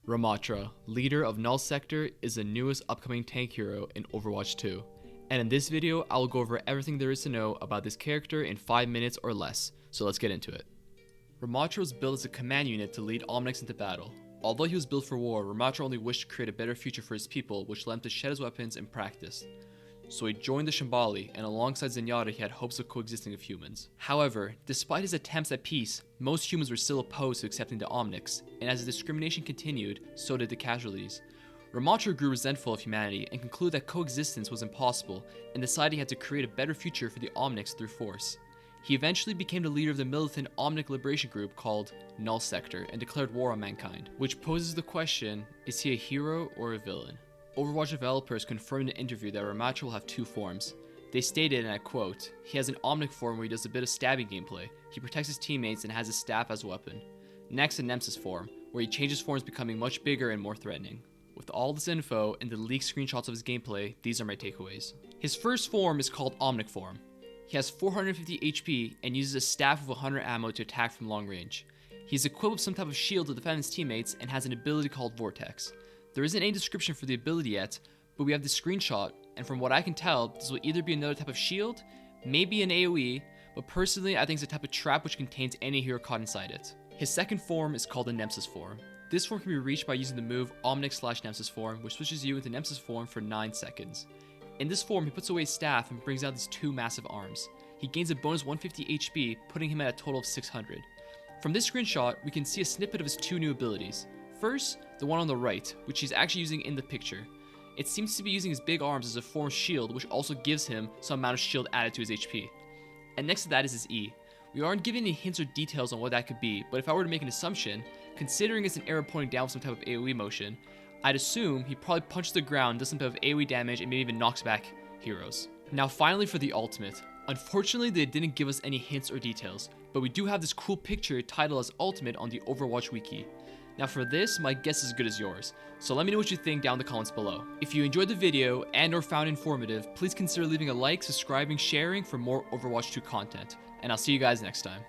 Ramattra, leader of Null Sector, is the newest upcoming tank hero in Overwatch 2. And in this video, I will go over everything there is to know about this character in 5 minutes or less, so let's get into it. Ramattra was built as a command unit to lead Omnics into battle. Although he was built for war, Ramattra only wished to create a better future for his people, which led him to shed his weapons in practice. So he joined the Shambali, and alongside Zenyatta he had hopes of coexisting with humans. However, despite his attempts at peace, most humans were still opposed to accepting the Omnics, and as the discrimination continued, so did the casualties. Ramattra grew resentful of humanity and concluded that coexistence was impossible, and decided he had to create a better future for the Omnics through force. He eventually became the leader of the militant Omnic liberation group called Null Sector and declared war on mankind, which poses the question, is he a hero or a villain? Overwatch developers confirmed in an interview that Ramattra will have two forms. They stated, and I quote, "He has an Omnic form where he does a bit of stabbing gameplay, he protects his teammates and has his staff as a weapon. Next, a Nemesis form, where he changes forms becoming much bigger and more threatening." With all this info and the leaked screenshots of his gameplay, these are my takeaways. His first form is called Omnic form. He has 450 HP and uses a staff with 100 ammo to attack from long range. He is equipped with some type of shield to defend his teammates and has an ability called Vortex. There isn't any description for the ability yet, but we have the screenshot, and from what I can tell, this will either be another type of shield, maybe an AoE, but personally I think it's a type of trap which contains any hero caught inside it. His second form is called the Nemesis form. This form can be reached by using the move Omnic/Nemesis form, which switches you into Nemesis form for 9 seconds. In this form, he puts away his staff and brings out these two massive arms. He gains a bonus 150 HP, putting him at a total of 600. From this screenshot, we can see a snippet of his two new abilities. First, the one on the right, which he's actually using in the picture. It seems to be using his big arms as a form of shield, which also gives him some amount of shield added to his HP. And next to that is his E. We aren't given any hints or details on what that could be, but if I were to make an assumption, considering it's an arrow pointing down with some type of AoE motion, I'd assume he probably punches the ground, does some type of AoE damage, and maybe even knocks back heroes. Now finally for the ultimate. Unfortunately, they didn't give us any hints or details, but we do have this cool picture titled as Ultimate on the Overwatch wiki. Now for this, my guess is as good as yours, so let me know what you think down in the comments below. If you enjoyed the video and or found it informative, please consider leaving a like, subscribing, sharing for more Overwatch 2 content, and I'll see you guys next time.